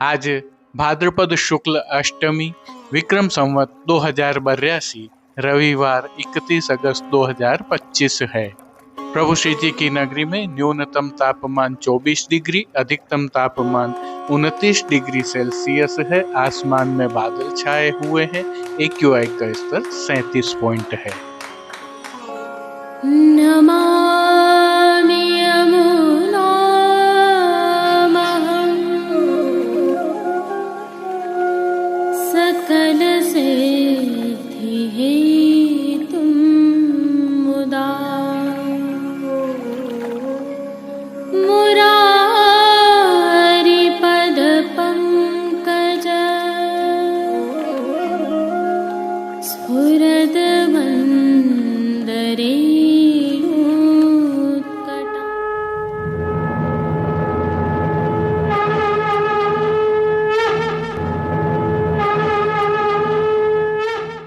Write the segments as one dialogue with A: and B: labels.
A: आज भाद्रपद शुक्ल अष्टमी विक्रम संवत 2082 रविवार 31 अगस्त 2025 है। प्रभु श्री जी की नगरी में न्यूनतम तापमान 24 डिग्री, अधिकतम तापमान 29 डिग्री सेल्सियस है। आसमान में बादल छाए हुए हैं। AQI का स्तर 37 पॉइंट है।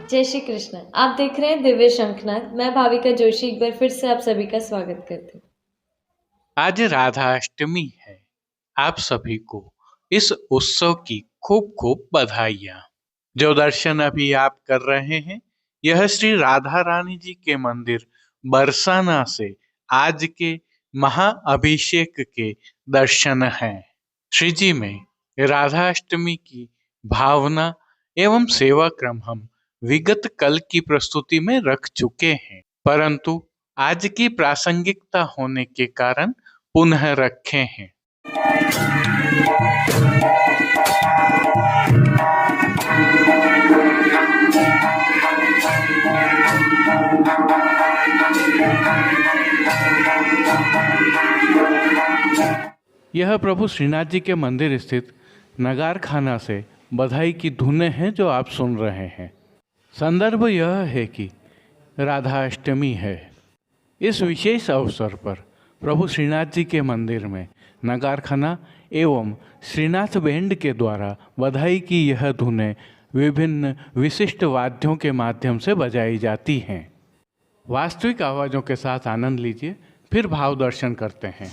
B: जय श्री कृष्ण। आप देख रहे हैं दिव्य शंखनाद। मैं भाविका जोशी एक बार फिर से आप सभी का स्वागत करती हूँ।
A: आज राधा अष्टमी है। आप सभी को इस उत्सव की खूब खूब बधाइयाँ। जो दर्शन अभी आप कर रहे हैं, यह श्री राधा रानी जी के मंदिर बरसाना से आज के महाअभिषेक के दर्शन हैं। श्री जी में राधा अष्टमी की भावना एवं सेवा क्रम हम विगत कल की प्रस्तुति में रख चुके हैं, परंतु आज की प्रासंगिकता होने के कारण पुनः रखे हैं। यह प्रभु श्रीनाथ जी के मंदिर स्थित नगार खाना से बधाई की धुनें हैं जो आप सुन रहे हैं। संदर्भ यह है कि राधा अष्टमी है। इस विशेष अवसर पर प्रभु श्रीनाथ जी के मंदिर में नगार खाना एवं श्रीनाथ बैंड के द्वारा बधाई की यह धुनें विभिन्न विशिष्ट वाद्यों के माध्यम से बजाई जाती हैं। वास्तविक आवाज़ों के साथ आनंद लीजिए, फिर भाव दर्शन करते हैं।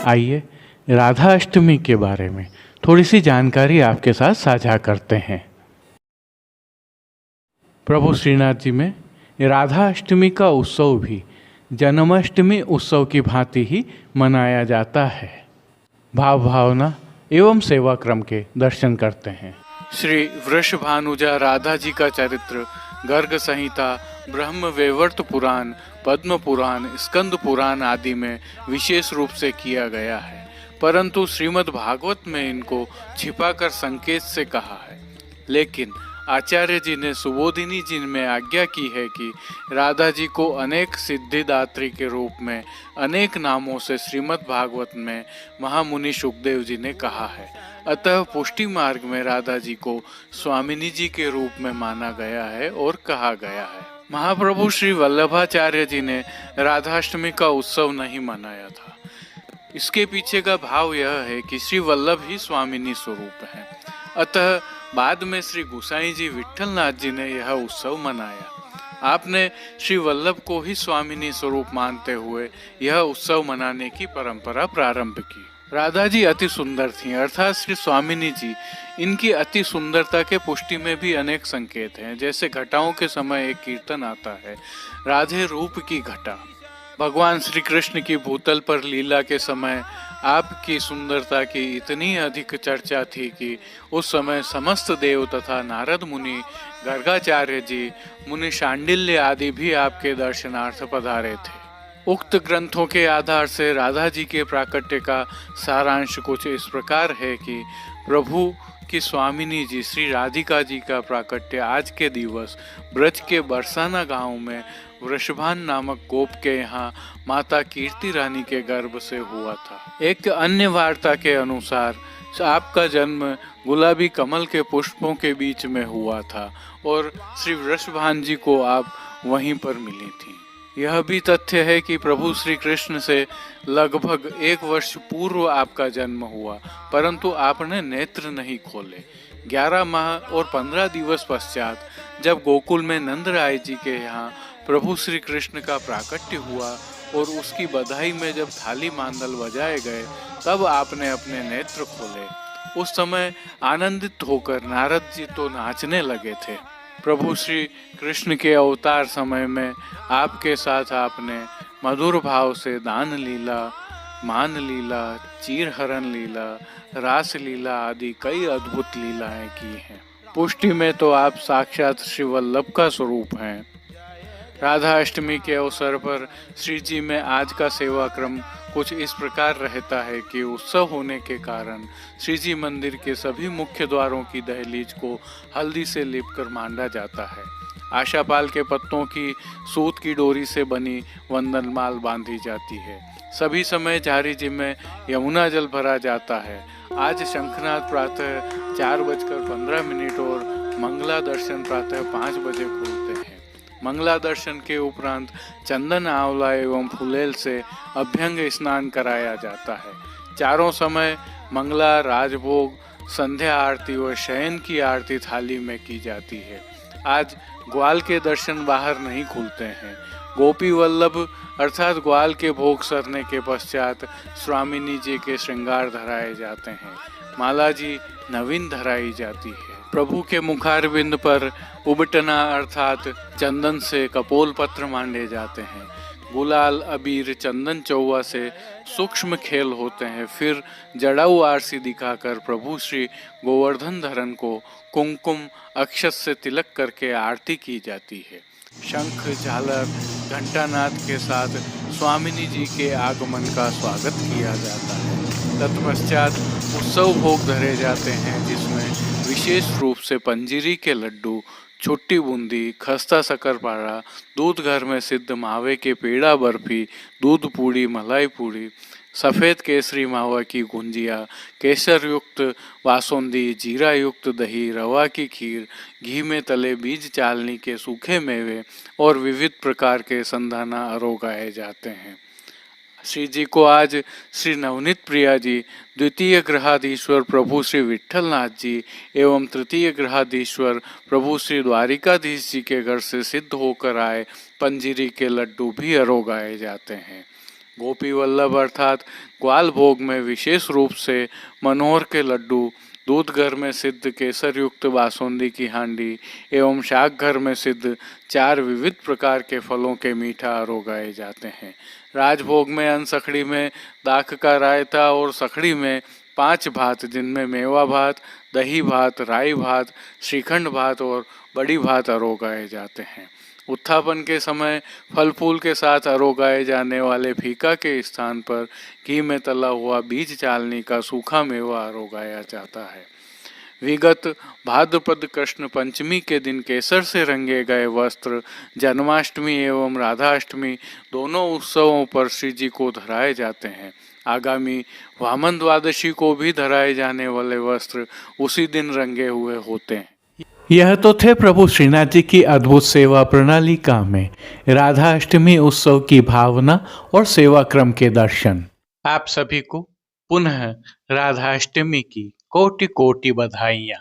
A: आइए राधा अष्टमी के बारे में थोड़ी सी जानकारी आपके साथ साझा करते हैं। प्रभु श्रीनाथ जी में राधा अष्टमी का उत्सव भी जन्माष्टमी उत्सव की भांति ही मनाया जाता है। भाव भावना एवं सेवा क्रम के दर्शन करते हैं। श्री वृषभानुजा राधा जी का चरित्र गर्ग संहिता, ब्रह्म वैवर्त पुराण, पद्म पुराण, स्कंद पुराण आदि में विशेष रूप से किया गया है, परंतु श्रीमद् भागवत में इनको छिपाकर संकेत से कहा है। लेकिन आचार्य जी ने सुबोधिनी जी में आज्ञा की है कि राधा जी को अनेक सिद्धिदात्री के रूप में अनेक नामों से श्रीमद् भागवत में महामुनि शुकदेव जी ने कहा है। अतः पुष्टि मार्ग में राधा जी को स्वामिनी जी के रूप में माना गया है और कहा गया है। महाप्रभु श्री वल्लभाचार्य जी ने राधाष्टमी का उत्सव नहीं मनाया था। इसके पीछे का भाव यह है कि श्री वल्लभ ही स्वामिनी स्वरूप हैं। अतः बाद में श्री गुसाई जी विट्ठलनाथ जी ने यह उत्सव मनाया। आपने श्री वल्लभ को ही स्वामिनी स्वरूप मानते हुए यह उत्सव मनाने की परंपरा प्रारंभ की। राधा जी अति सुंदर थीं, अर्थात श्री स्वामिनी जी। इनकी अति सुंदरता के पुष्टि में भी अनेक संकेत हैं। जैसे घटाओं के समय एक कीर्तन आता है, राधे रूप की घटा। भगवान श्री कृष्ण की भूतल पर लीला के समय आपकी सुंदरता की इतनी अधिक चर्चा थी कि उस समय समस्त देव तथा नारद मुनि, गर्गाचार्य जी, मुनि शांडिल्य आदि भी आपके दर्शनार्थ पधारे थे। उक्त ग्रंथों के आधार से राधा जी के प्राकट्य का सारांश कुछ इस प्रकार है कि प्रभु की स्वामिनी जी श्री राधिका जी का प्राकट्य आज के दिवस ब्रज के बरसाना गांव में वृषभान नामक गोप के यहाँ माता कीर्ति रानी के गर्भ से हुआ था। एक अन्य वार्ता के अनुसार आपका जन्म गुलाबी कमल के पुष्पों के बीच में हुआ था और श्री वृषभान जी को आप वहीं पर मिली थी। यह भी तथ्य है कि प्रभु श्री कृष्ण से लगभग 1 वर्ष पूर्व आपका जन्म हुआ, परंतु आपने नेत्र नहीं खोले। 11 माह और 15 दिवस पश्चात जब गोकुल में नंदराय जी के यहाँ प्रभु श्री कृष्ण का प्राकट्य हुआ और उसकी बधाई में जब थाली मांदल बजाए गए, तब आपने अपने नेत्र खोले। उस समय आनंदित होकर नारद जी तो नाचने लगे थे। प्रभु श्री कृष्ण के अवतार समय में आपके साथ आपने मधुर भाव से दान लीला, मान लीला, चीरहरण लीला, रास लीला आदि कई अद्भुत लीलाएं की हैं। पुष्टि में तो आप साक्षात श्री वल्लभ का स्वरूप हैं। राधा अष्टमी के अवसर पर श्री जी में आज का सेवा क्रम कुछ इस प्रकार रहता है कि उत्सव होने के कारण श्री जी मंदिर के सभी मुख्य द्वारों की दहलीज को हल्दी से लिपकर मांडा जाता है। आशापाल के पत्तों की सूत की डोरी से बनी वंदनमाल बांधी जाती है। सभी समय झारी जी में यमुना जल भरा जाता है। आज शंखनाद प्रातः 4:15 और मंगला दर्शन प्रातः 5 बजे खुलते हैं। मंगला दर्शन के उपरांत चंदन, आंवला एवं फुलेल से अभ्यंग स्नान कराया जाता है। चारों समय मंगला, राजभोग, संध्या आरती व शयन की आरती थाली में की जाती है। आज ग्वाल के दर्शन बाहर नहीं खुलते हैं। गोपी वल्लभ अर्थात ग्वाल के भोग सरने के पश्चात स्वामिनी जी के श्रृंगार धराए जाते हैं। माला जी नवीन धराई जाती है। प्रभु के मुखारविंद पर उबटना अर्थात चंदन से कपोल पत्र मांडे जाते हैं। गुलाल, अबीर, चंदन चौवा से सूक्ष्म खेल होते हैं। फिर जड़ाऊ आरसी दिखाकर प्रभु श्री गोवर्धन धरन को कुमकुम अक्षत से तिलक करके आरती की जाती है। शंख, झालर, घंटानाद के साथ स्वामिनी जी के आगमन का स्वागत किया जाता है। तत्पश्चात उत्सव भोग धरे जाते हैं, जिसमें विशेष रूप से पंजीरी के लड्डू, छुट्टी बूंदी, खस्ता शक्करपारा, दूध घर में सिद्ध मावे के पेड़ा बर्फी, दूध पूड़ी, मलाई पूड़ी, सफ़ेद केसरी मावा की गुंजिया, केसर युक्त बासुंदी, जीरा युक्त दही, रवा की खीर, घी में तले बीज चालनी के सूखे मेवे और विविध प्रकार के संधाना अरोगाए जाते हैं। श्री जी को आज श्री नवनीत प्रिया जी, द्वितीय ग्रहाधीश्वर प्रभु श्री विट्ठलनाथ जी एवं तृतीय ग्रहाधीश्वर प्रभु श्री द्वारिकाधीश जी के घर से सिद्ध होकर आए पंजीरी के लड्डू भी अरोगाए जाते हैं। गोपी वल्लभ अर्थात ग्वाल भोग में विशेष रूप से मनोहर के लड्डू, दूध घर में सिद्ध केसर युक्त बासुंदी की हांडी एवं शाक घर में सिद्ध 4 विविध प्रकार के फलों के मीठा अरोगाए जाते हैं। राजभोग में अनसखड़ी में दाख का रायता और सखड़ी में 5 भात, जिनमें मेवा भात, दही भात, राई भात, श्रीखंड भात और बड़ी भात अरोगाए जाते हैं। उत्थापन के समय फल फूल के साथ अरोगाए जाने वाले फीका के स्थान पर घी में तला हुआ बीज चालनी का सूखा मेवा अरोगाया जाता है। विगत भाद्रपद कृष्ण पंचमी के दिन केसर से रंगे गए वस्त्र जन्माष्टमी एवं राधाष्टमी दोनों उत्सवों पर श्री जी को धराए जाते हैं। आगामी वामन द्वादशी को भी धराए जाने वाले वस्त्र उसी दिन रंगे हुए होते हैं।
C: यह तो थे प्रभु श्रीनाथ जी की अद्भुत सेवा प्रणालिका में राधा अष्टमी उत्सव की भावना और सेवा क्रम के दर्शन।
A: आप सभी को पुनः राधा अष्टमी की कोटि कोटि बधाइयाँ।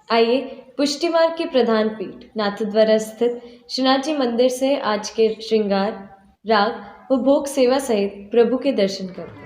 B: आइए पुष्टि मार्ग की प्रधान पीठ नाथद्वारा स्थित श्रीनाथ जी मंदिर से आज के श्रृंगार, राग व भोग सेवा सहित प्रभु के दर्शन करते हैं।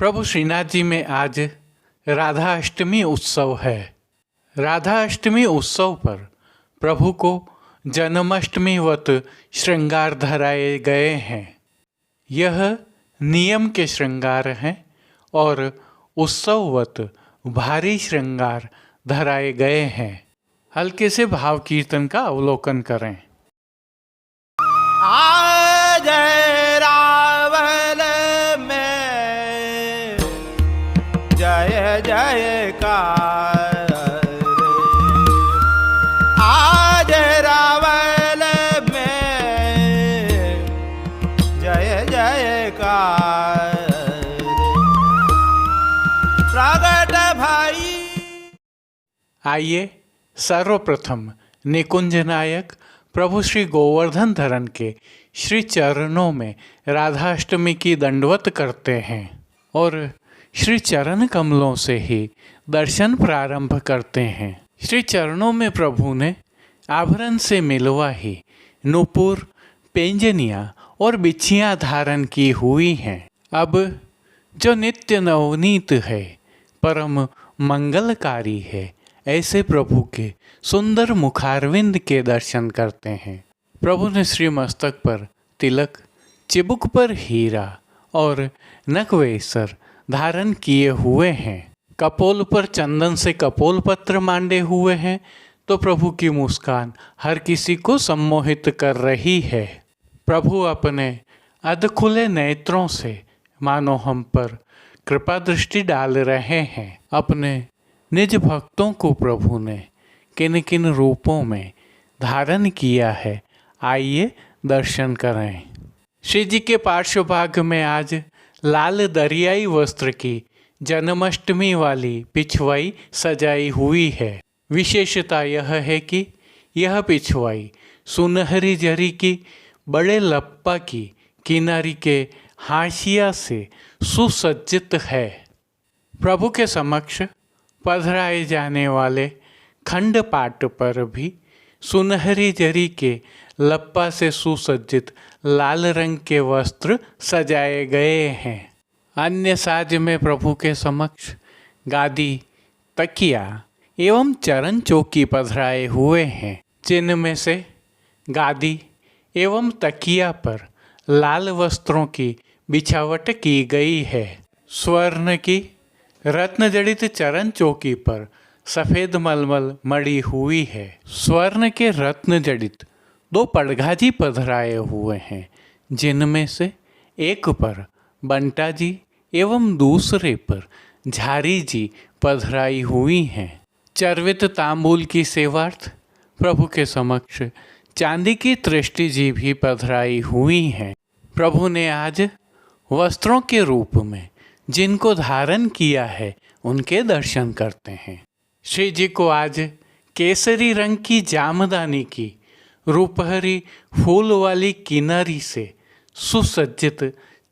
C: प्रभु श्रीनाथ जी में आज राधा अष्टमी उत्सव है। राधा अष्टमी उत्सव पर प्रभु को जन्माष्टमी वत श्रृंगार धराए गए हैं। यह नियम के श्रृंगार हैं और उत्सववत भारी श्रृंगार धराए गए हैं। हल्के से भाव कीर्तन का अवलोकन करें।
D: जय रावण
C: आइए सर्वप्रथम निकुंज नायक प्रभु श्री गोवर्धन धरन के श्री चरणों में राधाष्टमी की दंडवत करते हैं और श्री चरण कमलों से ही दर्शन प्रारंभ करते हैं। श्री चरणों में प्रभु ने आभरण से मिलवा ही नूपुर, पेंजनिया और बिछियाँ धारण की हुई हैं। अब जो नित्य नवनीत है, परम मंगलकारी है, ऐसे प्रभु के सुंदर मुखारविंद के दर्शन करते हैं। प्रभु ने श्री मस्तक पर तिलक, चिबुक पर हीरा और नकवेसर धारण किए हुए हैं। कपोल पर चंदन से कपोल पत्र मांडे हुए हैं, तो प्रभु की मुस्कान हर किसी को सम्मोहित कर रही है। प्रभु अपने अधखुले नेत्रों से मानो हम पर कृपा दृष्टि डाल रहे हैं। अपने निज भक्तों को प्रभु ने किन किन रूपों में धारण किया है, आइए दर्शन करें। श्री जी के पार्श्वभाग में आज लाल दरियाई वस्त्र की जन्माष्टमी वाली पिछवाई सजाई हुई है। विशेषता यह है कि यह पिछवाई सुनहरी जरी की बड़े लप्पा की किनारी के हाशिया से सुसज्जित है। प्रभु के समक्ष पधराए जाने वाले खंड पाट पर भी सुनहरी जरी के लप्पा से सुसज्जित लाल रंग के वस्त्र सजाए गए हैं। अन्य साज में प्रभु के समक्ष गादी, तकिया एवं चरण चौकी पधराए हुए हैं, जिनमें से गादी एवं तकिया पर लाल वस्त्रों की बिछावट की गई है। स्वर्ण की रत्न जड़ित चरण चौकी पर सफ़ेद मलमल मड़ी हुई है। स्वर्ण के रत्न जड़ित 2 पड़घाजी पधराए हुए हैं, जिनमें से एक पर बंटा जी एवं दूसरे पर झारी जी पधराई हुई हैं। चर्वित तांबूल की सेवार्थ प्रभु के समक्ष चांदी की तृष्टि जी भी पधराई हुई हैं। प्रभु ने आज वस्त्रों के रूप में जिनको धारण किया है, उनके दर्शन करते हैं। श्री जी को आज केसरी रंग की जामदानी की रूपहरी फूल वाली किनारी से सुसज्जित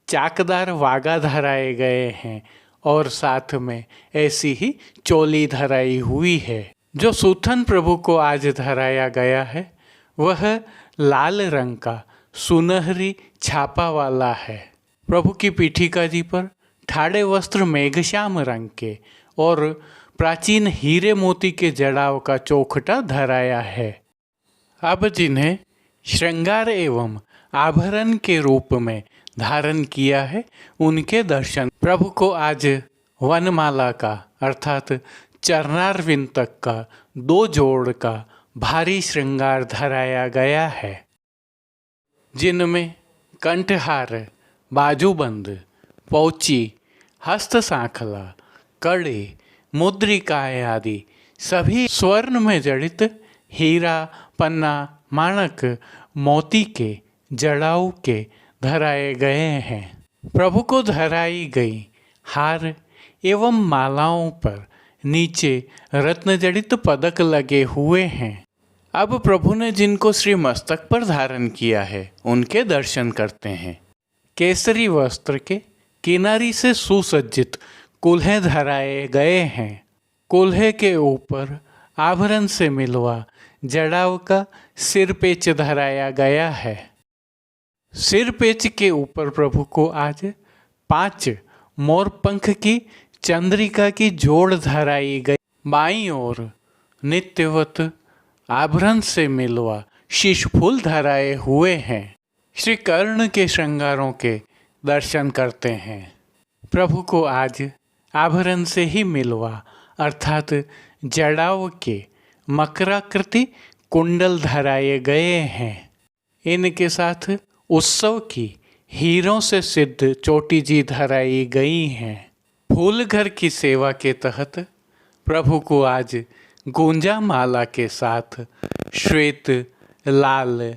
C: चाकदार वागा धराए गए हैं और साथ में ऐसी ही चोली धराई हुई है। जो सूथन प्रभु को आज धराया गया है, वह लाल रंग का सुनहरी छापा वाला है। प्रभु की पीठिका जी पर ठाड़े वस्त्र मेघश्याम रंग के और प्राचीन हीरे मोती के जड़ाव का चौखटा धराया है। अब जिन्हें श्रृंगार एवं आभरण के रूप में धारण किया है, उनके दर्शन प्रभु को आज वनमाला का अर्थात चरणारविंद तक का 2 जोड़ का भारी श्रृंगार धराया गया है, जिनमें कंठहार, बाजूबंद, पौची, हस्त सांखला, कड़े, मुद्रिकाएँ आदि सभी स्वर्ण में जड़ित हीरा, पन्ना, माणक, मोती के जड़ाऊ के धराए गए हैं। प्रभु को धराई गई हार एवं मालाओं पर नीचे रत्न जड़ित पदक लगे हुए हैं। अब प्रभु ने जिनको श्री मस्तक पर धारण किया है, उनके दर्शन करते हैं। केसरी वस्त्र के किनारी से सुसज्जित कुल्हे धराए गए हैं। कुल्हे के ऊपर आभरण से मिलवा जड़ाव का सिरपेच धराया गया है। सिरपेच के ऊपर प्रभु को आज 5 मोर पंख की चंद्रिका की जोड़ धराई गई। बाईं ओर नित्यवत आभरण से मिलवा शीश फूल धराए हुए हैं। श्री कर्ण के श्रृंगारों के दर्शन करते हैं। प्रभु को आज आभरण से ही मिलवा अर्थात जड़ाव के मकराकृति कुंडल धराए गए हैं। इनके साथ उत्सव की हीरों से सिद्ध चोटी जी धराई गई हैं। फूल घर की सेवा के तहत प्रभु को आज गुंजा माला के साथ श्वेत, लाल,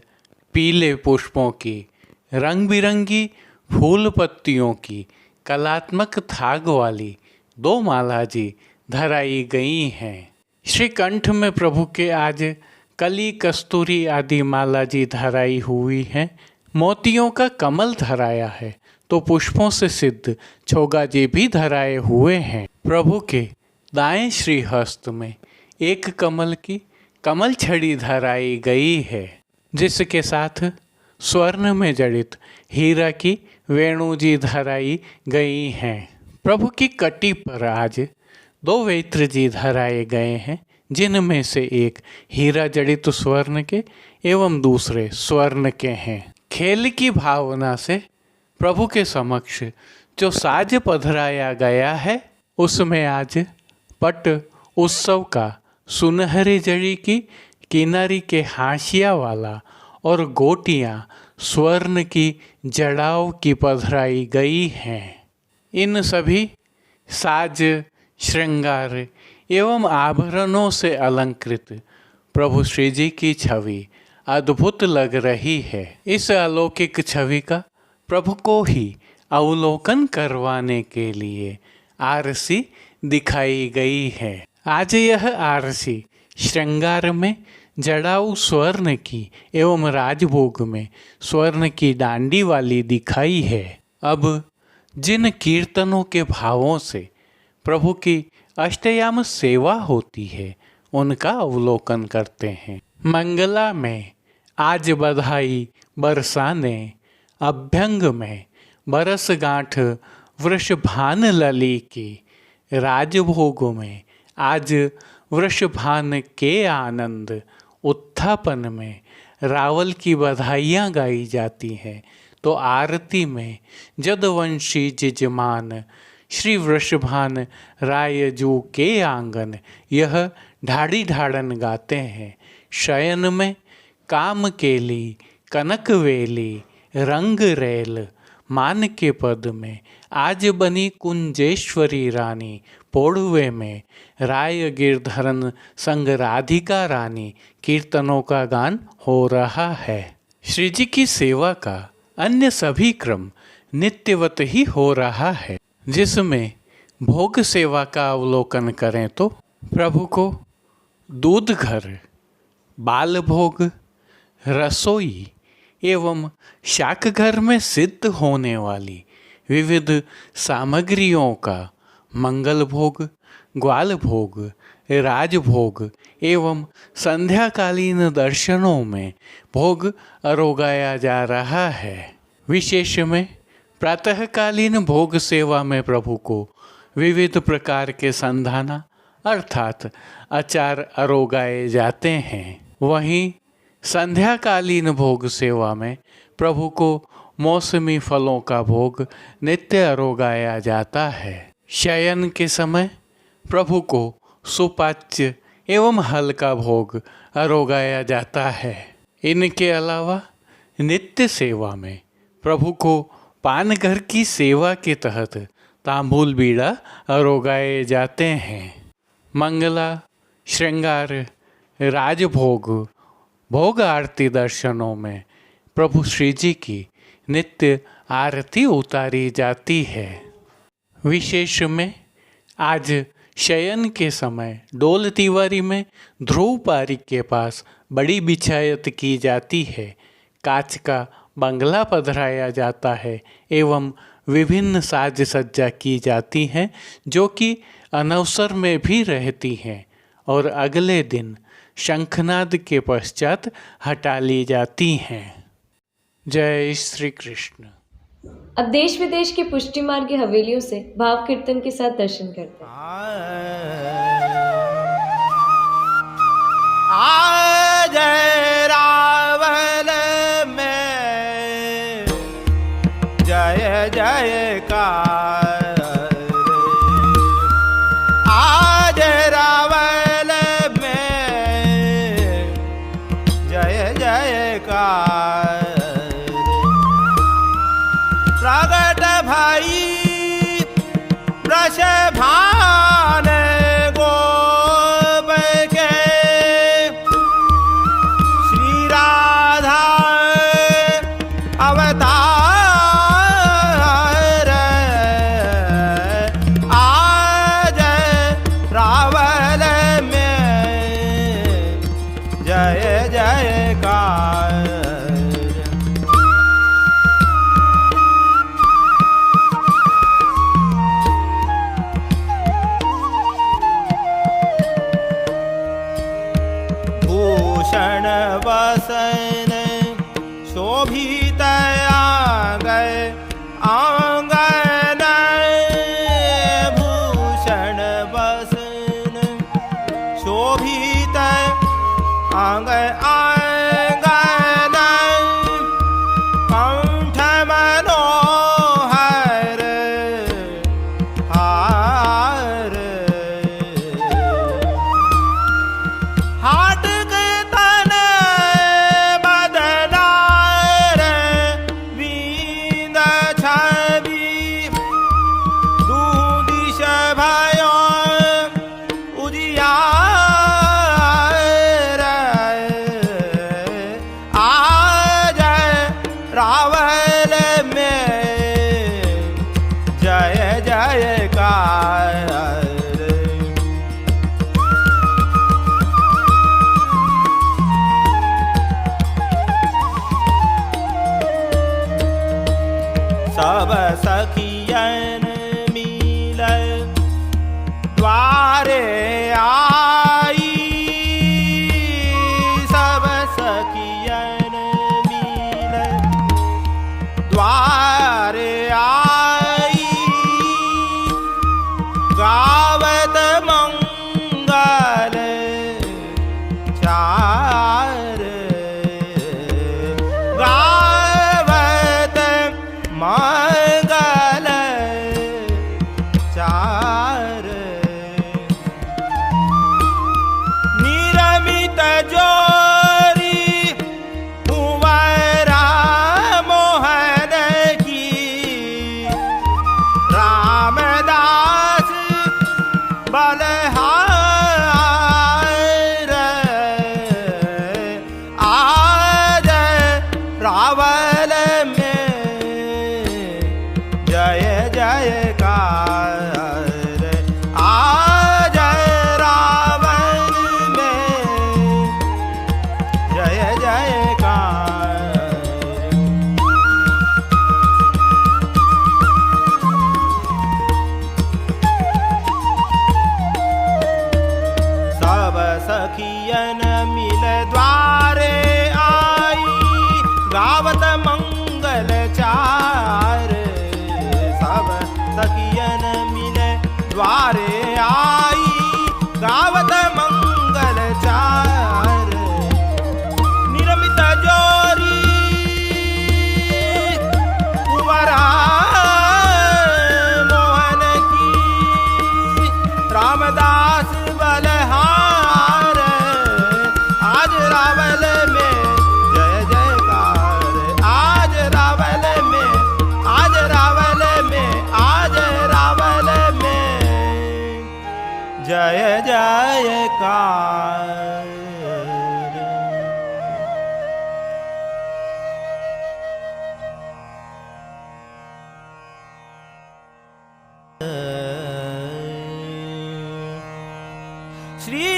C: पीले पुष्पों की रंग बिरंगी फूल पत्तियों की कलात्मक थाग वाली 2 माला जी धराई गई हैं। श्री कंठ में प्रभु के आज कली कस्तूरी आदि माला जी धराई हुई है, मोतियों का कमल धराया है, तो पुष्पों से सिद्ध छोगा जी भी धराए हुए हैं। प्रभु के दाएं श्री हस्त में एक कमल की कमल छड़ी धराई गई है, जिसके साथ स्वर्ण में जड़ित हीरा की वेणु जी धराई गई हैं। प्रभु की कटी पर आज 2 वेत्र जी धराए गए हैं, जिनमें से एक हीरा जड़ित स्वर्ण के एवं दूसरे स्वर्ण के हैं। खेल की भावना से प्रभु के समक्ष जो साज पधराया गया है, उसमें आज पट उत्सव का सुनहरी जड़ी की किनारी के हाशिया वाला और गोटियां स्वर्ण की जड़ाव की पधराई गई हैं। इन सभी साज श्रृंगार एवं आभरणों से अलंकृत प्रभु श्री जी की छवि अद्भुत लग रही है। इस अलौकिक छवि का प्रभु को ही अवलोकन करवाने के लिए आरसी दिखाई गई है। आज यह आरसी श्रृंगार में जड़ाऊ स्वर्ण की एवं राजभोग में स्वर्ण की डांडी वाली दिखाई है। अब जिन कीर्तनों के भावों से प्रभु की अष्टयाम सेवा होती है, उनका अवलोकन करते हैं। मंगला में आज बधाई बरसाने, अभ्यंग में बरस गांठ वृषभान लली की, राजभोग में आज वृषभान के आनंद, उत्थापन में रावल की बधाइयाँ गाई जाती हैं, तो आरती में जदवंशी जजमान श्री वृषभान राय जू के आंगन यह ढाड़ी ढाड़न गाते हैं। शयन में काम केली कनक वेली रंग रेल, मान के पद में आज बनी कुंजेश्वरी रानी, पोड़वे में राय गिरधरन संग राधिका रानी, कीर्तनों का गान हो रहा है। श्री जी की सेवा का अन्य सभी क्रम नित्यवत ही हो रहा है, जिसमें भोग सेवा का अवलोकन करें तो प्रभु को दूध घर, बाल भोग, रसोई एवं शाक घर में सिद्ध होने वाली विविध सामग्रियों का मंगल भोग, ग्वाल भोग, राजभोग एवं संध्याकालीन दर्शनों में भोग अरोगाया जा रहा है। विशेष में प्रातःकालीन भोग सेवा में प्रभु को विविध प्रकार के संधाना अर्थात अचार अरोगाए जाते हैं। वहीं संध्याकालीन भोग सेवा में प्रभु को मौसमी फलों का भोग नित्य अरोगाया जाता है। शयन के समय प्रभु को सुपाच्य एवं हल्का भोग अरोगाया जाता है। इनके अलावा नित्य सेवा में प्रभु को पानघर की सेवा के तहत तांबूल बीड़ा अरोगाए जाते हैं। मंगला, श्रृंगार, राजभोग, भोग आरती दर्शनों में प्रभु श्री जी की नित्य आरती उतारी जाती है। विशेष में आज शयन के समय डोल तिवारी में ध्रुव पारिक के पास बड़ी बिछायत की जाती है। कांच का बंगला पधराया जाता है एवं विभिन्न साज सज्जा की जाती हैं, जो कि अनवसर में भी रहती हैं और अगले दिन शंखनाद के पश्चात हटा ली जाती हैं। जय श्री कृष्ण।
B: अब देश विदेश की पुष्टि मार्ग की हवेलियों से भाव कीर्तन के साथ दर्शन करते हैं।
D: जय रावल में जय जयकार, आज रावल में जय जयकार। प्रगट भाई वृषभान भूषण वसन शोभित गए आंगन भूषण वसन शोभित आंगन कंठ मनोहर हार हाट के तन बदनार वींद छवि दू दिश भयो उजियार आज रावल में जय जयकार सब सखियन मिल द्वारे आई सब सखियन मिल द्वारे आई गावत मंगल चार गावत मंगल चार निरमित जोरी कुंवरा मोहन की रामदास बलहार आज रावल में जय जयकार आज रावण में जय जयकार सब सखियन मिल द्वारे आई गावत मंगल चार सब सखियन मिल द्वारे आई गावत मंगल चार निरमित जोरी कुंवरा मोहन की रामदास बलहार आज रावल में जय जयकार आज रावल में आज रावल में आज रावल में जय जयकार श्री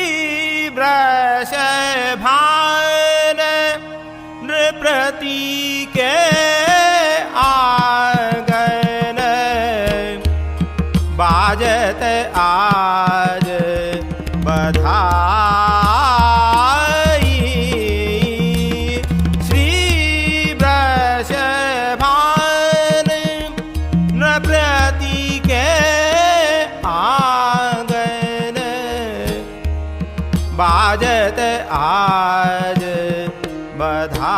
D: वृषभान नृप्रति के आंगन बाजत आज बधाई श्री वृषभान नृप्रति के आंगन बाजत आज बधाई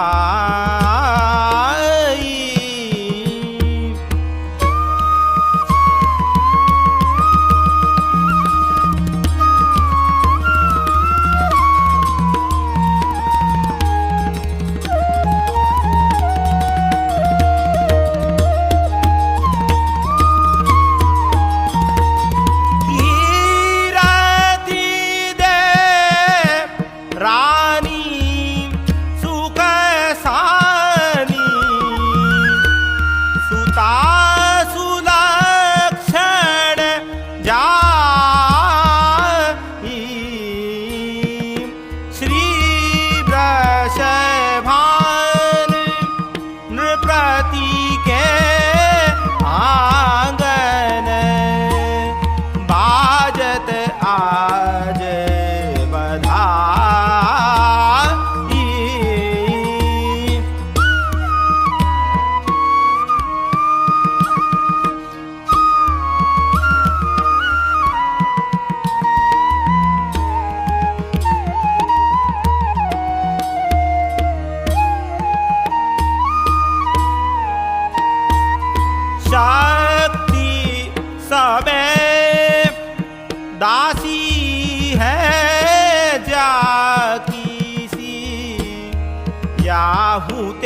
D: रानी सुख सा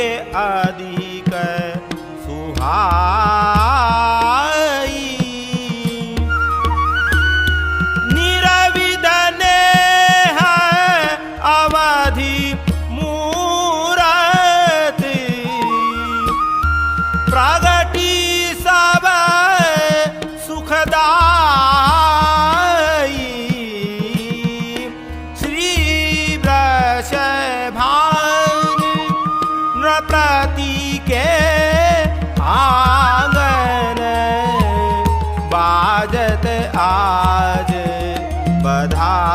D: ते अधिक सुहाई। निरविद नेह अवधि मूरति, प्रगति सब सुखदाई। श्री वृषभान नृपति के आंगन, बाजत आज बधाई।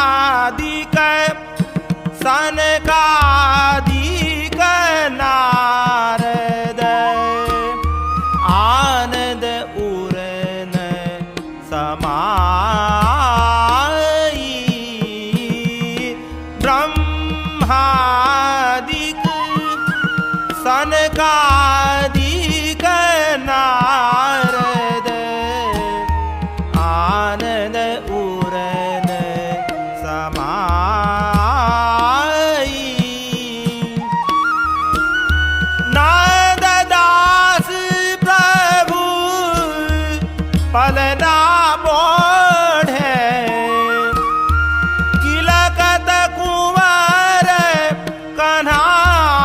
D: ब्रह्मादिक सनकादिक नारद, आनंद उरन समाई। ब्रह्मादिक सनकादिक नारद, आनंद उरन समाई। नारद दास प्रभु पलना बोढ़े, किलकत कुंवर कन्हाई।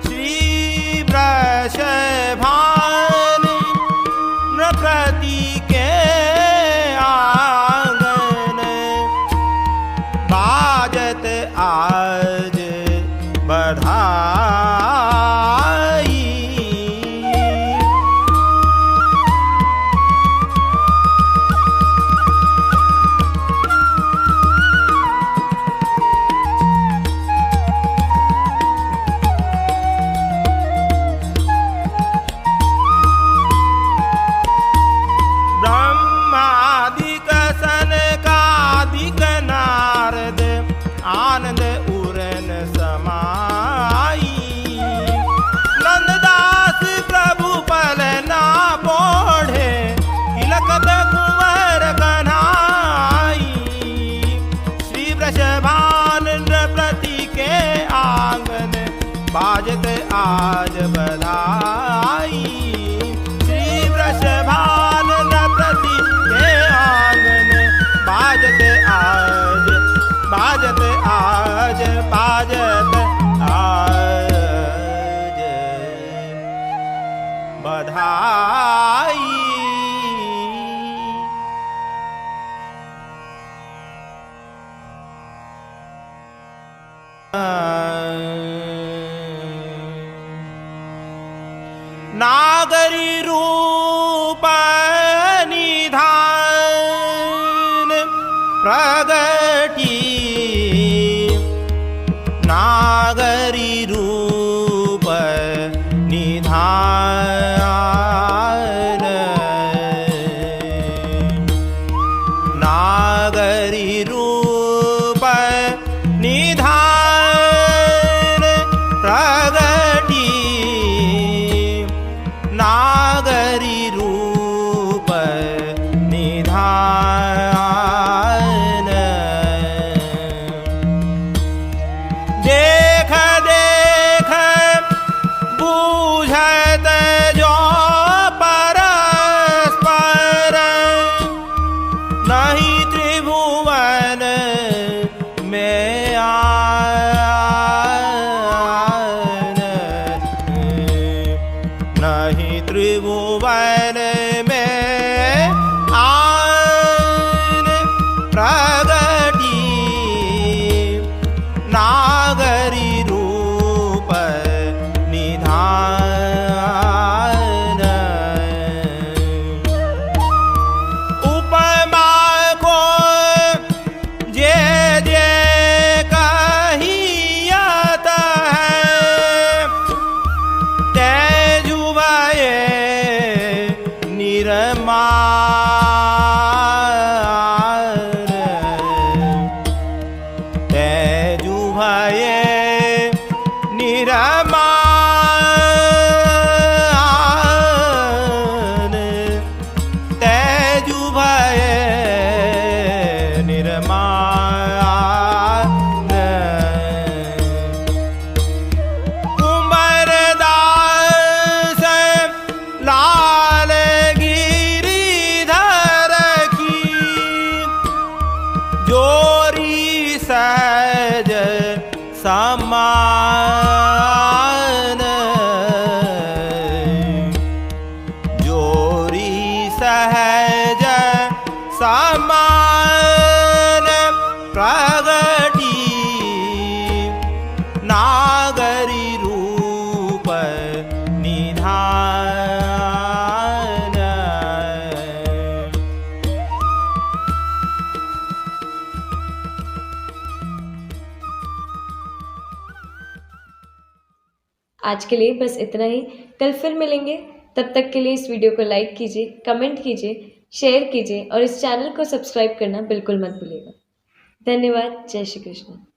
D: श्री वृषभान नृपति के आंगन, बाजत आज बधाई। ब्रह्मादिक सनकादिक नारद, आनंद उरन समाई। नंददास प्रभु पलना बोढ़े, तिलकत कुंवर कन्हाई। श्री वृषभान नृपति के आंगन, बाजत आज बधाई। श्री वृषभान नृपति के आंगन, बाजत आज, बाजत आज, बाजत आज बधाई। नागरी रूप निधान प्रगटी, नागरी रूप निधान। नागरी रूप निधान प्रगटी, नागरी रूप निधान। देख देख बूझत जो परस्पर, नहीं त्रिभुवन में आन। नहीं त्रिभुवन में आन प्रगटी, नागरी रूप निधान। उपमा को जे जे कहियत है, तेजु भये
B: आज के लिए बस इतना ही। कल फिर मिलेंगे, तब तक के लिए इस वीडियो को लाइक कीजिए, कमेंट कीजिए, शेयर कीजिए और इस चैनल को सब्सक्राइब करना बिल्कुल मत भूलिएगा। धन्यवाद। जय श्री कृष्ण।